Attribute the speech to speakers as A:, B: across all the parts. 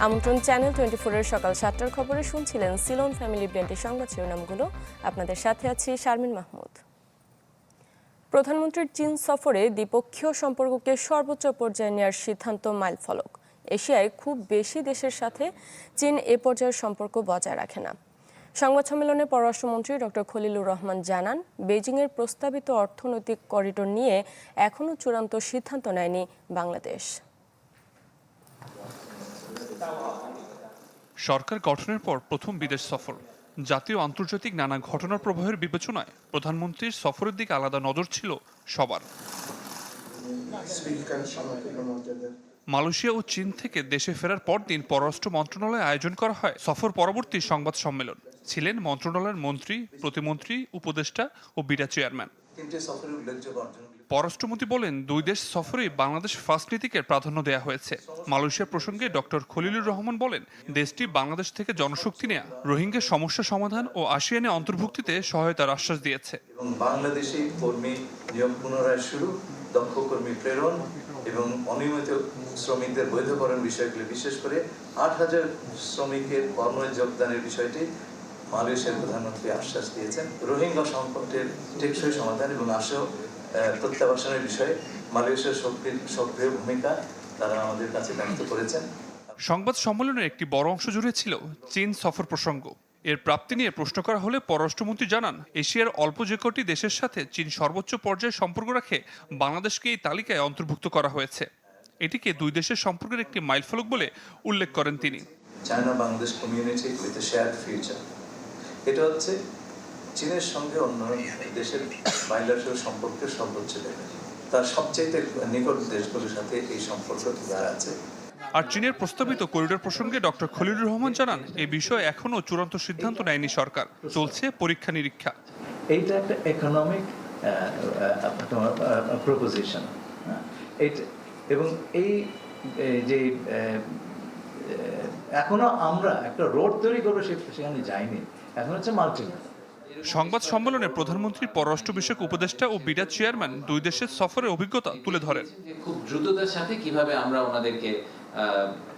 A: আমন্ত্রণ চ্যানেল 24-এর সকাল 7টার খবরে শুনছিলেন সিলন ফ্যামিলি ব্র্যান্ডের সংবাদ শিরোনামগুলো। আপনাদের সাথে আছি শারমিন মাহমুদ। প্রধানমন্ত্রীর চীন সফরে দ্বিপক্ষীয় সম্পর্ককে সর্বোচ্চ পর্যায়ে নেওয়ার সিদ্ধান্ত মাইলফলক। এশিয়ায় খুব বেশি দেশের সাথে চীন এ পর্যায়ের সম্পর্ক বজায় রাখে না। সংবাদ সম্মেলনে পররাষ্ট্রমন্ত্রী ডক্টর খলিলুর রহমান জানান, বেইজিংয়ের প্রস্তাবিত অর্থনৈতিক করিডোর নিয়ে এখনও চূড়ান্ত সিদ্ধান্ত নেয়নি বাংলাদেশ।
B: সরকার গঠনের পর প্রথম বিদেশ সফর। জাতীয় আন্তর্জাতিক নানা ঘটনার প্রবাহের বিবেচনায় প্রধানমন্ত্রীর সফরের দিকে আলাদা নজর ছিল সবার। মালয়েশিয়া ও চীন থেকে দেশে ফেরার পরদিন পররাষ্ট্র মন্ত্রণালয়ে আয়োজন করা হয় সফর পরবর্তী সংবাদ সম্মেলন। ছিলেন মন্ত্রণালয়ের মন্ত্রী, প্রতিমন্ত্রী, উপদেষ্টা ও বিডা চেয়ারম্যান। পররাষ্ট্রমন্ত্রী বলেন, দুই দেশ সফরেই বাংলাদেশ ফার্স্ট নীতিকে প্রাধান্য দেওয়া হয়েছে। মালয়েশিয়া প্রসঙ্গে ডক্টর খলিলুর রহমান বলেন, দেশটি বাংলাদেশ থেকে জনশক্তি নেয়া, রোহিঙ্গা সমস্যা সমাধান ও আসিয়ানে অন্তর্ভুক্তিতে সহায়তার আশ্বাস দিয়েছে।
C: বাংলাদেশি কর্মী নিয়োগ পুনরায় শুরু, দক্ষ কর্মী প্রেরণ এবং অনিয়মিত শ্রমিকদের বৈধকরণ বিষয়গুলি, বিশেষ করে 8,000 শ্রমিকের কর্মে যোগদানের বিষয়টি মালয়েশিয়ার প্রধানমন্ত্রী আশ্বাস দিয়েছেন। রোহিঙ্গা সংকটের টেকসই সমাধান এবং প্রত্যাবাসনের বিষয়ে মালয়েশিয়ার সক্রিয় ভূমিকা তারা আমাদের কাছে ব্যক্ত করেছেন।
B: সংবাদ সম্মেলনের একটি বড় অংশ জুড়ে ছিল চীন সফর প্রসঙ্গ। এর প্রাপ্তি নিয়ে প্রশ্ন করা হলে পররাষ্ট্রমন্ত্রী জানান, এশিয়ার অল্প যে কটি দেশের সাথে চীন সর্বোচ্চ পর্যায়ে সম্পর্ক রাখে, বাংলাদেশকে এই তালিকায় অন্তর্ভুক্ত করা হয়েছে। এটিকে দুই দেশের সম্পর্কের একটি মাইলফলক বলে উল্লেখ করেন তিনি।
C: China Bangladesh community with shared future, এটা হচ্ছে চীনের সঙ্গে অন্য দেশের বাইলাটেরাল সম্পর্কের সর্বোচ্চ লেভেল। তার সবচেয়ে নিকট দেশগুলোর সাথে এই সম্পর্ক আছে।
B: আর চীনের প্রস্তাবিত করিডোর প্রসঙ্গে ডক্টর খলিলুর রহমান জানান, এই বিষয়ে এখনো চূড়ান্ত সিদ্ধান্ত নেয়নি সরকার, চলছে পরীক্ষা নিরীক্ষা।
D: এইটা একটা ইকোনমিক প্রপোজিশন, এবং এই যে এখনো আমরা একটা রোড তৈরি করবো সেখানে যাইনি, এখন হচ্ছে মাল্টিপ্ল।
B: সংবাদ সম্মেলনে প্রধানমন্ত্রীর পররাষ্ট্র বিষয়ক উপদেষ্টা ও বিডা চেয়ারম্যান দুই দেশের সফরের অভিজ্ঞতা তুলে ধরেন।
E: খুব দ্রুততার সাথে কিভাবে আমরা ওনাদেরকে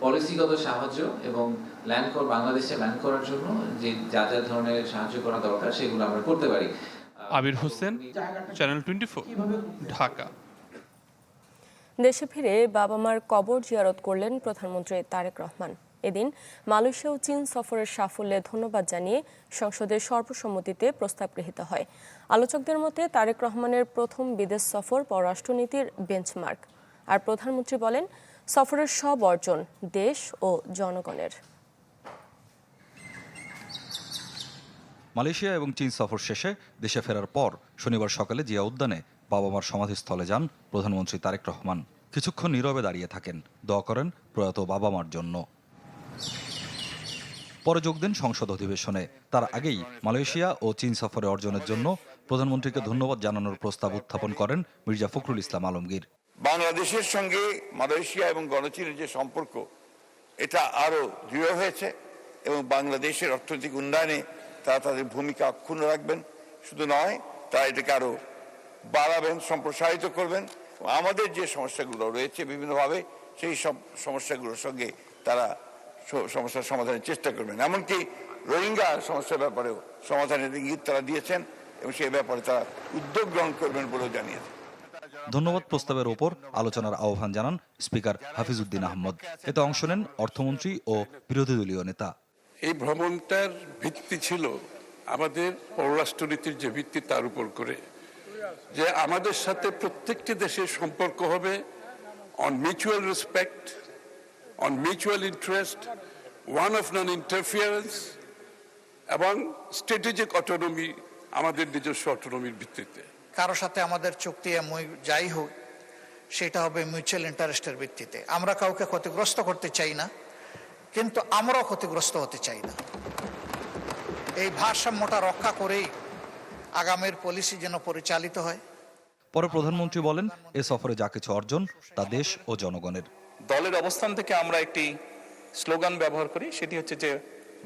E: পলিসিগত সাহায্য এবং বাংলাদেশে ল্যান্ড করার জন্য যে যা যা ধরনের সাহায্য করা দরকার সেগুলো আমরা করতে পারি।
B: আবির হোসেন, চ্যানেল 24, ঢাকা।
A: দেশে ফিরে বাবা মার কবর জিয়ারত করলেন প্রধানমন্ত্রী তারেক রহমান। এদিন মালয়েশিয়া ও চীন সফরের সাফল্যে ধন্যবাদ জানিয়ে সংসদের সর্বসম্মতিতে প্রস্তাব গৃহীত হয়। আলোচকদের মতে তারেক রহমানের প্রথম বিদেশ সফর পররাষ্ট্রনীতির বেঞ্চমার্ক। আর প্রধানমন্ত্রী বলেন, সফরের সব অর্জন দেশ ও জনগণের।
F: মালয়েশিয়া এবং চীন সফর শেষে দেশে ফেরার পর শনিবার সকালে জিয়া উদ্যানে বাবা মার সমাধিস্থলে যান প্রধানমন্ত্রী তারেক রহমান। কিছুক্ষণ নীরবে দাঁড়িয়ে থাকেন, দোয়া করেন প্রয়াত বাবা মার জন্য। পরে যোগ দেন সংসদ অধিবেশনে। তার আগেই মালয়েশিয়া ও চীন সফরে অর্জনের জন্য প্রধানমন্ত্রীকে ধন্যবাদ জানানোর প্রস্তাব উত্থাপন করেন মির্জা ফখরুল ইসলাম আলমগীর।
G: বাংলাদেশের সঙ্গে মালয়েশিয়া এবং গণচীনের যে সম্পর্ক, এটা আরো দৃঢ় হয়েছে এবং বাংলাদেশের অর্থনৈতিক উন্নয়নে তারা তাদের ভূমিকা অক্ষুণ্ণ রাখবেন। শুধু নয়, তারা এটাকে আরো বাড়াবেন, সম্প্রসারিত করবেন। আমাদের যে সমস্যাগুলো রয়েছে বিভিন্নভাবে, সেই সব সমস্যাগুলোর সঙ্গে তারা সমস্যার সমাধানের চেষ্টা করবেন। এমনকি রোহিঙ্গা সমস্যার ব্যাপারেও সমাধানের ইঙ্গিত তারা দিয়েছেন এবং সেই ব্যাপারে তারা উদ্যোগ গ্রহণ করবেন বলেও জানিয়েছেন।
F: ধন্যবাদ প্রস্তাবের ওপর আলোচনার আহ্বান জানান স্পিকার হাফিজউদ্দিন আহমদ। এতে অংশ নেন অর্থমন্ত্রী ও বিরোধী দলীয় নেতা।
H: এই ভ্রমণটার ভিত্তি ছিল আমাদের পররাষ্ট্রনীতির যে ভিত্তি, তার উপর করে যে আমাদের সাথে প্রত্যেকটি দেশের সম্পর্ক হবে on mutual respect, on mutual interest, one of non interference এবং স্ট্র্যাটেজিক অটোনমি, আমাদের নিজস্ব অটোনমির ভিত্তিতে।
I: কারো সাথে আমাদের চুক্তি যাই হোক, সেটা হবে মিউচুয়াল ইন্টারেস্টের ভিত্তিতে। আমরা কাউকে ক্ষতিগ্রস্ত করতে চাই না, কিন্তু আমরাও ক্ষতিগ্রস্ত হতে চাই না। এই ভারসাম্যটা রক্ষা করেই আগামীর পলিসি যেন পরিচালিত হয়।
F: পরে প্রধানমন্ত্রী বলেন, এ সফরে যা কিছু অর্জন তা দেশ ও জনগণের।
J: দলের অবস্থান থেকে আমরা একটি স্লোগান ব্যবহার করি, সেটি হচ্ছে যে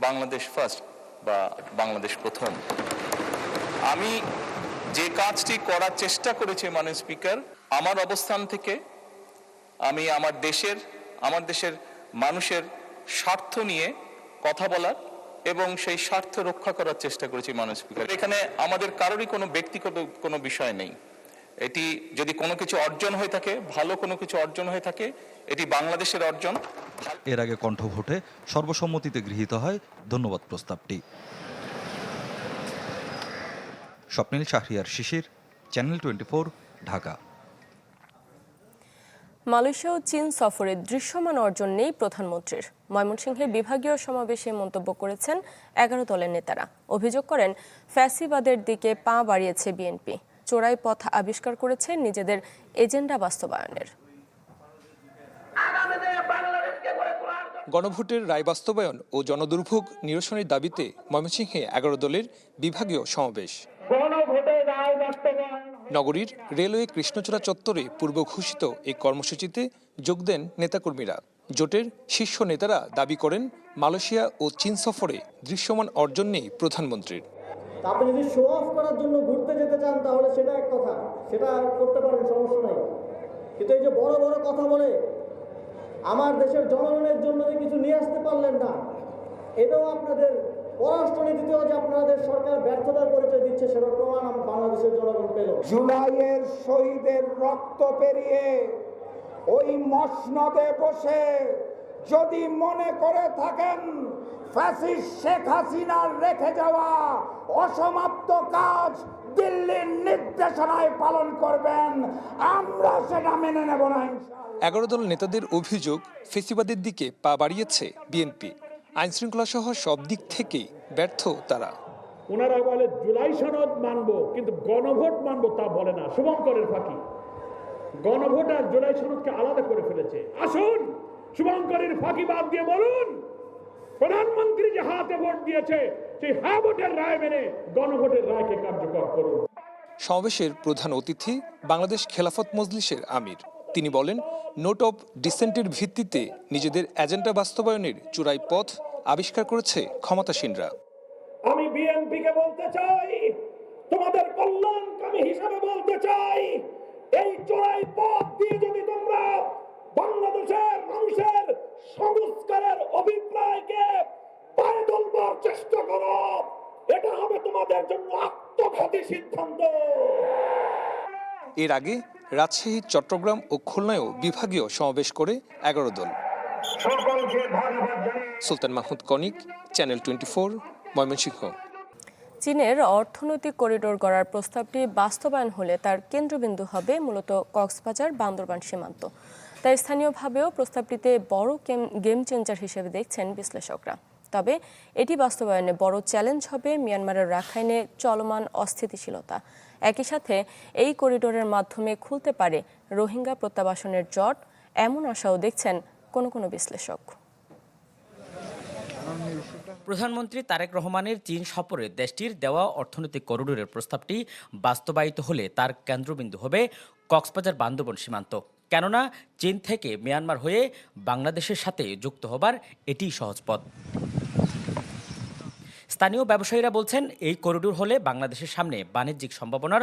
J: বাংলাদেশ ফার্স্ট বা বাংলাদেশ প্রথম। আমি যে কাজটি করার চেষ্টা করেছি মাননীয় স্পিকার, আমার অবস্থান থেকে আমি আমার দেশের মানুষের স্বার্থ নিয়ে কথা বলার এবং সেই স্বার্থ রক্ষা করার চেষ্টা করেছি মাননীয় স্পিকার। এখানে আমাদের কারোরই কোনো ব্যক্তিগত কোনো বিষয় নেই। এটি যদি কোনো কিছু অর্জন হয়ে থাকে, ভালো কোনো কিছু অর্জন হয়ে থাকে, এটি বাংলাদেশের অর্জন।
F: এর আগে কণ্ঠভোটে সর্বসম্মতিতে গৃহীত হয় ধন্যবাদ প্রস্তাবটি। স্বপ্নিল শাহরিয়ার শিশির, চ্যানেল 24, ঢাকা।
A: মালয়েশিয়া ও চীন সফরে দৃশ্যমান অর্জন নেই প্রধানমন্ত্রীর। ময়মনসিংহের বিভাগীয় সমাবেশে মন্তব্য করেছেন 11 দলের নেতারা। অভিযোগ করেন ফ্যাসিবাদের দিকে পা বাড়িয়েছে বিএনপি, চোরাই পথ আবিষ্কার করেছে নিজেদের এজেন্ডা বাস্তবায়নের।
K: গণভোটের রায় বাস্তবায়ন ও জনদুর্ভোগ নিরসনের দাবিতে ময়মনসিংহে 11 দলের বিভাগীয় সমাবেশ। নগরীর রেলওয়ে কৃষ্ণচূড়া চত্বরে পূর্ব ঘোষিত এই কর্মসূচিতে যোগ দেন নেতাকর্মীরা। জোটের শীর্ষ নেতারা দাবি করেন মালয়েশিয়া ও চীন সফরে দৃশ্যমান অর্জন নেই প্রধানমন্ত্রীর।
L: আপনি যদি শো অফ করার জন্য ঘুরতে যেতে চান তাহলে সেটা এক কথা, সেটা করতে পারেন, সমস্যা নাই। কিন্তু এই যে বড় বড় কথা বলে আমার দেশের জনগণের জন্য যে কিছু নিয়ে আসতে পারলেন না, এটাও আপনাদের পররাষ্ট্রনীতিতেও যে আপনাদের সরকার ব্যর্থতার পরিচয় দিচ্ছে সেটার প্রমাণ বাংলাদেশের জনগণ পেল।
M: জুলাইয়ের শহীদের রক্ত পেরিয়ে ওই মসনদে বসে যদি মনে করে থাকেন ফ্যাসিস্ট শেখ হাসিনার রেখে যাওয়া অসমাপ্ত কাজ দিল্লির নির্দেশনায় পালন করবেন, আমরা সেটা মেনে নেব না।
K: 11 দল নেতাদের অভিযোগ ফ্যাসিবাদের দিকে পা বাড়িয়েছে বিএনপি। আইনশৃঙ্খলা সহ সব দিক থেকেই ব্যর্থ তারা।
L: ওনারা বলে জুলাই সনদ মানবো কিন্তু গণভোট মানবো তা বলে না, শুভঙ্করের ফাঁকি। গণভোট আর জুলাই সনদকে আলাদা করে ফেলেছে। আসুন শুভঙ্করের ফাঁকি বাদ দিয়ে বলুন প্রধানমন্ত্রী যে হাতে ভোট দিয়েছে সেই হ্যাঁ ভোটের রায় মেনে গণভোটের রায়কে কার্যকর করুন।
K: সমাবেশের প্রধান অতিথি বাংলাদেশ খেলাফত মজলিসের আমির। তিনি বলেন নোট অফ ডিসেন্টের ভিত্তিতে নিজেদের এজেন্ডা বাস্তবায়নের চূড়াই পথ আবিষ্কার করেছে ক্ষমতাসীনরা।
L: আমি বিএনপিকে বলতে চাই, তোমাদের কল্যাণকামী হিসাবে বলতে চাই, এই চোরাই পথ দিয়ে যদি তোমরা বাংলাদেশের মানুষের সংস্কারের অভিপ্রায়কে পায়ে তুলবার চেষ্টা করো, এটা হবে তোমাদের জন্য আত্মঘাতী সিদ্ধান্ত।
K: এর আগে রাজশাহী, চট্টগ্রাম ও খুলনায়ও বিভাগীয় সমাবেশ করে 11 দল। সুলতান মাহমুদ কনিক, চ্যানেল 24, ময়মনসিংহ।
A: চীনের অর্থনৈতিক করিডোর গড়ার প্রস্তাবটি বাস্তবায়ন হলে তার কেন্দ্রবিন্দু হবে মূলত কক্সবাজার বান্দরবান সীমান্ত। তাই স্থানীয়ভাবেও প্রস্তাবটিতে বড় গেম চেঞ্জার হিসেবে দেখছেন বিশ্লেষকরা। তবে এটি বাস্তবায়নে বড় চ্যালেঞ্জ হবে মিয়ানমারের রাখাইনে চলমান অস্থিতিশীলতা। একই সাথে এই করিডোরের মাধ্যমে খুলতে পারে রোহিঙ্গা প্রত্যাবাসনের জট, এমন আশাও দেখছেন কোনো বিশ্লেষক।
N: প্রধানমন্ত্রী তারেক রহমানের চীন সফরে দেশটির দেওয়া অর্থনৈতিক করিডোরের প্রস্তাবটি বাস্তবায়িত হলে তার কেন্দ্রবিন্দু হবে কক্সবাজার বান্দরবান সীমান্ত। কেননা চীন থেকে মিয়ানমার হয়ে বাংলাদেশের সাথে যুক্ত হবার এটি সহজ পথ। স্থানীয় ব্যবসায়ীরা বলছেন এই করিডোর হলে বাংলাদেশের সামনে বাণিজ্যিক সম্ভাবনার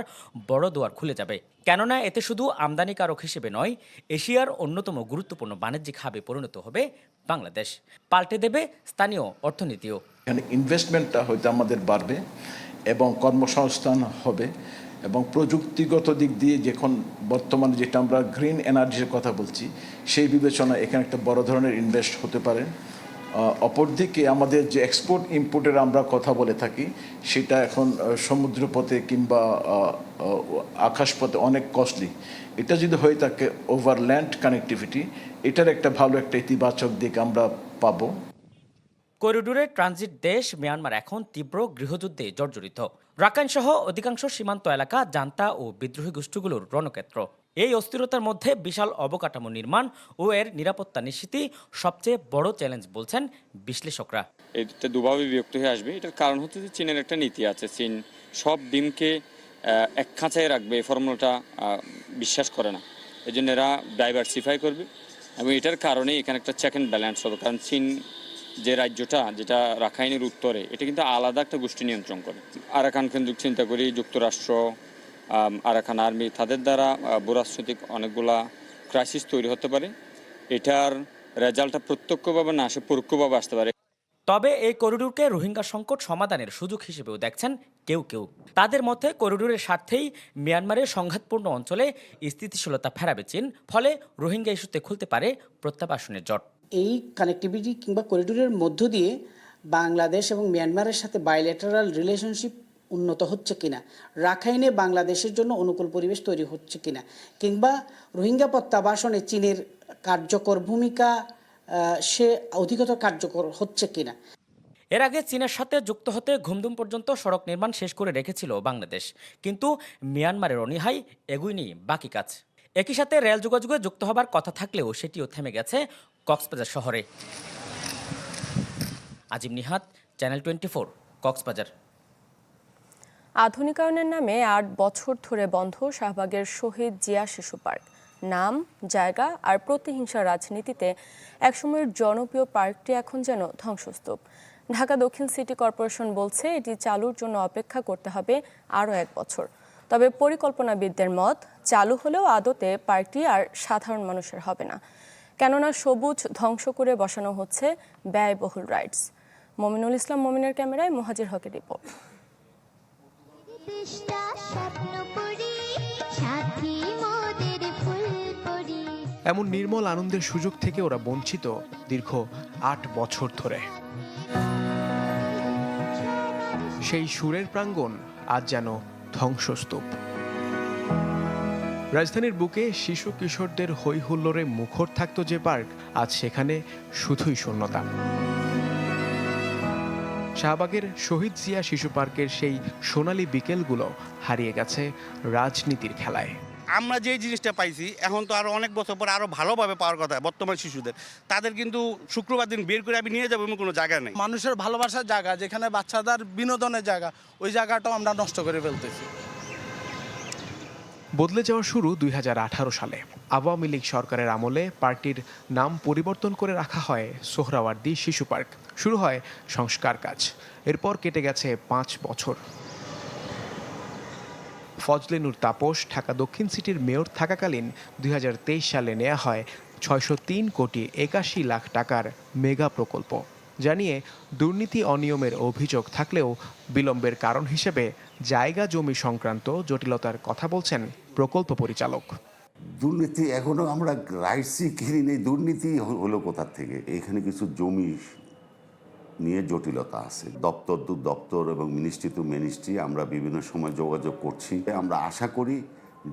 N: বড় দুয়ার খুলে যাবে। কেননা এতে শুধু আমদানিকারক হিসেবে নয়, এশিয়ার অন্যতম গুরুত্বপূর্ণ বাণিজ্যিক হাবে পরিণত হবে বাংলাদেশ। পাল্টে দেবে স্থানীয় অর্থনীতিও।
O: এখানে ইনভেস্টমেন্টটা হয়তো আমাদের বাড়বে এবং কর্মসংস্থান হবে এবং প্রযুক্তিগত দিক দিয়ে যখন বর্তমানে যেটা আমরা গ্রিন এনার্জির কথা বলছি সেই বিবেচনা এখানে একটা বড় ধরনের ইনভেস্ট হতে পারে। অপরদিকে আমাদের যে এক্সপোর্ট ইম্পোর্টের আমরা কথা বলে থাকি সেটা এখন সমুদ্রপথে কিংবা আকাশপথে অনেক কস্টলি। এটা যদি হয়ে থাকে ওভারল্যান্ড কানেক্টিভিটি, এটার একটা ভালো একটা ইতিবাচক দিক আমরা পাবো।
N: করিডোরের ট্রানজিট দেশ মিয়ানমার এখন তীব্র গৃহযুদ্ধে জর্জরিত। রাখাইন সহ অধিকাংশ সীমান্ত এলাকা জান্তা ও বিদ্রোহী গোষ্ঠীগুলোর রণক্ষেত্র। এই অস্থিরতার মধ্যে বিশাল অবকাঠামো নির্মাণ ও এর নিরাপত্তা নিশ্চিতই সবচেয়ে বড় চ্যালেঞ্জ বলছেন বিশ্লেষকরা।
P: এটা দুভাবে বিভক্ত হয়ে আসবে। এটার কারণ হচ্ছে যে চীনের একটা নীতি আছে, চীন সব ডিমকে এক খাঁচায় রাখবে, এই ফর্মুলাটা বিশ্বাস করে না। এই জন্য এরা ডাইভার্সিফাই করবে এবং এটার কারণে এখানে একটা চেক অ্যান্ড ব্যালেন্স হবে। কারণ চীন যে রাজ্যটা যেটা রাখাইনের উত্তরে, এটা কিন্তু আলাদা একটা গোষ্ঠী নিয়ন্ত্রণ করে। আরাকান কেন্দ্রিক চিন্তা করি যুক্তরাষ্ট্র, আরাকান আর্মি, তাদের দ্বারা ভূরাজনৈতিক অনেকগুলা ক্রাইসিস তৈরি হতে পারে। এটার রেজাল্টটা প্রত্যক্ষভাবে না আসে পরোক্ষভাবে আসতে পারে।
N: তবে এই করিডোরকে রোহিঙ্গা সংকট সমাধানের সুযোগ হিসেবেও দেখছেন কেউ কেউ। তাদের মতে করিডোরের স্বার্থেই মিয়ানমারের সংঘাতপূর্ণ অঞ্চলে স্থিতিশীলতা ফেরাবে চীন, ফলে রোহিঙ্গা ইস্যুতে খুলতে পারে প্রত্যাবাসনের জট।
Q: এই কানেক্টিভিটি কিংবা করিডোরের মধ্য দিয়ে বাংলাদেশ এবং মিয়ানমারের সাথে বায়োলেটারাল রিলেশনশিপ উন্নত হচ্ছে কিনা, রাখাইনে বাংলাদেশের জন্য অনুকূল পরিবেশ তৈরি হচ্ছে কিনা, কিংবা রোহিঙ্গা প্রত্যাবাসনে চীনের কার্যকর ভূমিকা সে অধিকতর কার্যকর হচ্ছে কিনা।
N: এর আগে চীনের সাথে যুক্ত হতে ঘুমদুম পর্যন্ত সড়ক নির্মাণ শেষ করে রেখেছিল বাংলাদেশ, কিন্তু মিয়ানমারের অনীহায় এগুয়নি বাকি কাজ। একই সাথে রেল যোগাযোগে যুক্ত হবার কথা থাকলেও সেটিও থেমে গেছে কক্সবাজার শহরে। আজিম নিহাত, চ্যানেল 24, কক্সবাজার।
A: আধুনিকায়নের নামে 8 বছর ধরে বন্ধ শাহবাগের শহীদ জিয়া শিশু পার্ক। নাম, জায়গা আর প্রতিহিংসার রাজনীতিতে একসময়ের জনপ্রিয় পার্কটি এখন যেন ধ্বংসস্তূপ। ঢাকা দক্ষিণ সিটি কর্পোরেশন বলছে এটি চালুর জন্য অপেক্ষা করতে হবে আরও 1 বছর। তবে পরিকল্পনাবিদদের মত, চালু হলেও আদতে পার্কটি আর সাধারণ মানুষের হবে না, কেননা সবুজ ধ্বংস করে বসানো হচ্ছে ব্যয়বহুল রাইডস। মমিনুল ইসলাম মমিনের ক্যামেরায় মুহাজির হকের রিপোর্ট।
R: এমন নির্মল আনন্দের সুযোগ থেকে ওরা বঞ্চিত দীর্ঘ 8 বছর ধরে। সেই সুরের প্রাঙ্গণ আজ যেন ধ্বংসস্তূপ। রাজধানীর বুকে শিশু কিশোরদের হৈ হুল্লোড়ে মুখর থাকত যে পার্ক, আজ সেখানে শুধুই শূন্যতা। শাহবাগের শহীদ জিয়া শিশু পার্কের সেই সোনালী বিকেলগুলো হারিয়ে গেছে রাজনীতির খেলায়।
S: আমরা যে জিনিসটা পাইছি এখন তো আরো অনেক বছর পর আরো ভালোভাবে পাওয়ার কথা বর্তমান শিশুদের, তাদের কিন্তু শুক্রবার দিন বের করে আমি নিয়ে যাবো এমন কোনো জায়গা নেই।
T: মানুষের ভালোবাসার জায়গা, যেখানে বাচ্চাদের বিনোদনের জায়গা, ওই জায়গাটাও আমরা নষ্ট করে ফেলতেছি।
R: বদলে যাওয়া শুরু 2018 সালে। আওয়ামী লীগ সরকারের আমলে পার্কটির নাম পরিবর্তন করে রাখা হয় সোহরাওয়ার্দী শিশু পার্ক। শুরু হয় সংস্কার কাজ। এরপর কেটে গেছে 5 বছর। ফজলে নূর তাপস ঢাকা দক্ষিণ সিটির মেয়র থাকাকালীন 2023 সালে নেওয়া হয় 603 কোটি 81 লাখ টাকার মেগা প্রকল্প। জানিয়ে দুর্নীতি অনিয়মের অভিযোগ থাকলেও বিলম্বের কারণ হিসেবে জায়গা জমি সংক্রান্ত জটিলতার কথা বলছেন প্রকল্প পরিচালক।
U: দুর্নীতি এখনো আমরা রাইটসই কিনি নেই, দুর্নীতি হলো কোথা থেকে? এখানে কিছু জমি নিয়ে জটিলতা আছে। দপ্তর টু দপ্তর এবং মিনিস্ট্রি টু মিনিস্ট্রি আমরা বিভিন্ন সময় যোগাযোগ করছি। আমরা আশা করি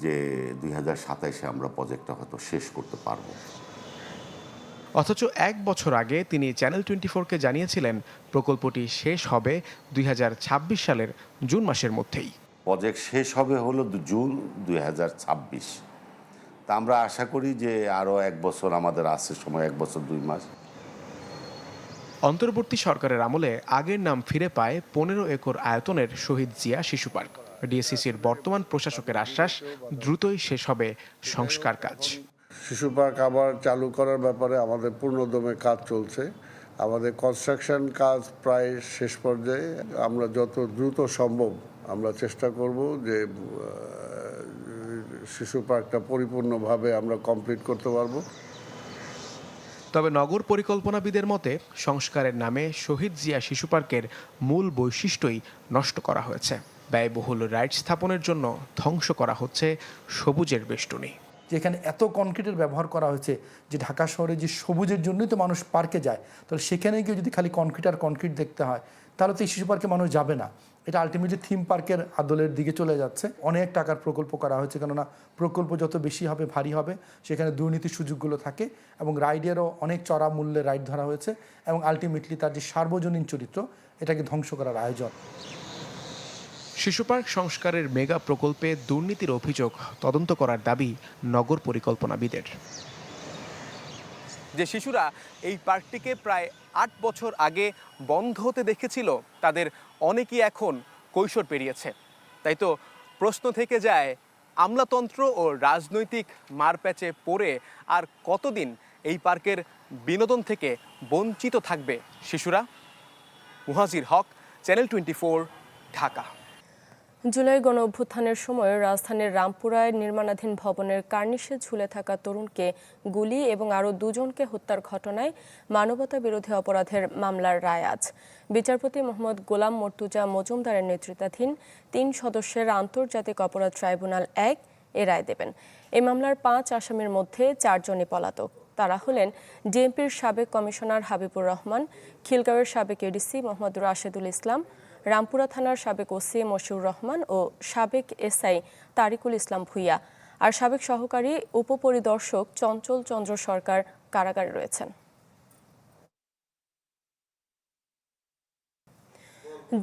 U: যে 2027-এ আমরা প্রজেক্টটা হয়তো শেষ করতে পারবো।
R: অথচ 1 বছর আগে তিনি চ্যানেল 24-কে জানিয়েছিলেন প্রকল্পটি শেষ হবে 2026 সালের জুন মাসের মধ্যেই।
U: প্রজেক্ট শেষ হবে হলো জুন 2026। তা আমরা আশা করি যে আরও 1 বছর আমাদের আছে সময়, 1 বছর 2 মাস।
R: অন্তর্বর্তী সরকারের আমলে আগের নাম ফিরে পায় 15 একর আয়তনের শহীদ জিয়া শিশু পার্ক। ডিএসসিসির বর্তমান প্রশাসকের আশ্বাস, দ্রুতই শেষ হবে সংস্কার কাজ।
V: শিশু পার্ক আবার চালু করার ব্যাপারে আমাদের পূর্ণদমে কাজ চলছে। আমাদের কনস্ট্রাকশন কাজ প্রায় শেষ পর্যায়ে। আমরা যত দ্রুত সম্ভব আমরা চেষ্টা করব যে শিশু পার্কটা পরিপূর্ণভাবে আমরা কমপ্লিট করতে পারবো।
R: তবে নগর পরিকল্পনাবিদের মতে সংস্কারের নামে শহীদ জিয়া শিশু পার্কের মূল বৈশিষ্ট্যই নষ্ট করা হয়েছে। ব্যয়বহুল রাইড স্থাপনের জন্য ধ্বংস করা হচ্ছে সবুজের বেষ্টনী।
W: যেখানে এত কনক্রিটের ব্যবহার করা হয়েছে যে ঢাকা শহরে যে সবুজের জন্যই তো মানুষ পার্কে যায়, তাহলে সেখানে গিয়ে যদি খালি কনক্রিট আর কনক্রিট দেখতে হয় তাহলে তো এই শিশু পার্কে মানুষ যাবে না। এটা আলটিমেটলি থিম পার্কের আদলের দিকে চলে যাচ্ছে। অনেক টাকার প্রকল্প করা হয়েছে, কেননা প্রকল্প যত বেশি হবে ভারী হবে, সেখানে দুর্নীতির সুযোগগুলো থাকে এবং রাইডেরও অনেক চড়া মূল্যে রাইড ধরা হয়েছে এবং আলটিমেটলি তার যে সার্বজনীন চরিত্র এটাকে ধ্বংস করার আয়োজন।
R: শিশু পার্ক সংস্কারের মেগা প্রকল্পে দুর্নীতির অভিযোগ তদন্ত করার দাবি নগর পরিকল্পনাবিদের।
X: যে শিশুরা এই পার্কটিকে প্রায় 8 বছর আগে বন্ধ হতে দেখেছিল তাদের অনেকেই এখন কৈশোর পেরিয়েছে। তাই তো প্রশ্ন থেকে যায়, আমলাতন্ত্র ও রাজনৈতিক মারপ্যাচে পড়ে আর কতদিন এই পার্কের বিনোদন থেকে বঞ্চিত থাকবে শিশুরা? মুহাজির হক, চ্যানেল 24, ঢাকা।
A: জুলাই গণ অভ্যুত্থানের সময় রাজধানীর রামপুরায় নির্মাণাধীন ভবনের কার্নিশে ঝুলে থাকা তরুণকে গুলি এবং আরও দুজনকে হত্যার ঘটনায় মানবতা বিরোধী অপরাধের মামলার রায় আজ। বিচারপতি মোহাম্মদ গোলাম মর্তুজা মজুমদারের নেতৃত্বাধীন ৩ সদস্যের আন্তর্জাতিক অপরাধ ট্রাইব্যুনাল ১ এ রায় দেবেন। এই মামলার ৫ আসামির মধ্যে ৪ জনই পলাতক। তারা হলেন ডিএমপির সাবেক কমিশনার হাবিবুর রহমান, খিলগাঁওয়ের সাবেক এডিসি মোহাম্মদ রাশেদুল ইসলাম, রামপুরা থানার সাবেক ওসি মশিউর রহমান ও সাবেক এসআই তারিকুল ইসলাম ভুইয়া আর সাবেক সহকারী উপপরিদর্শক চঞ্চল চন্দ্র সরকার কারাগারে রয়েছেন।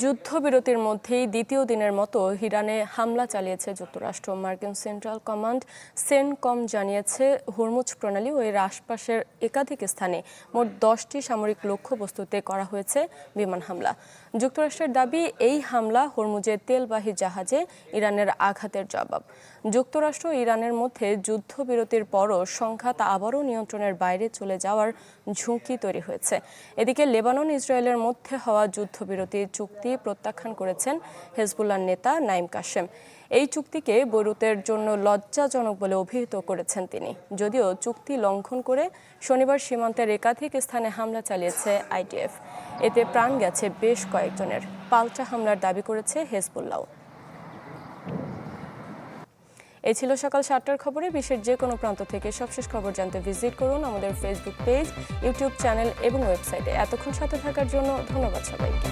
A: যুদ্ধবিরতির মধ্যেই দ্বিতীয় দিনের মতো ইরানে হামলা চালিয়েছে যুক্তরাষ্ট্র। মার্কিন সেন্ট্রাল কমান্ড সেনকম জানিয়েছে হরমুজ প্রণালী ও এর আশপাশের একাধিক স্থানে মোট 10টি সামরিক লক্ষ্যবস্তুতে করা হয়েছে বিমান হামলা। যুক্তরাষ্ট্রের দাবি, এই হামলা হরমুজের তেলবাহী জাহাজে ইরানের আঘাতের জবাব। যুক্তরাষ্ট্র ও ইরানের মধ্যে যুদ্ধবিরতির পরও সংঘাত আবারও নিয়ন্ত্রণের বাইরে চলে যাওয়ার ঝুঁকি তৈরি হয়েছে। এদিকে লেবানন ইসরায়েলের মধ্যে হওয়া যুদ্ধবিরতির চুক্তি প্রত্যাখ্যান করেছেন হেজবুল্লাহর নেতা নাইম কাশেম। এই চুক্তিকে বৈরুতের জন্য লজ্জাজনক বলে অভিহিত করেছেন তিনি। যদিও চুক্তি লঙ্ঘন করে শনিবার সীমান্তের একাধিক স্থানে হামলা চালিয়েছে আইডিএফ। এতে প্রাণ গেছে বেশ কয়েকজনের। পাল্টা হামলার দাবি করেছে হেজবুল্লাহ। এই ছিল সকাল 7টার খবরে। বিশ্বের যে কোনো প্রান্ত থেকে সবশেষ খবর জানতে ভিজিট করুন আমাদের ফেসবুক পেজ, ইউটিউব চ্যানেল এবং ওয়েবসাইটে। এতক্ষণ সাথে থাকার জন্য ধন্যবাদ সবাইকে।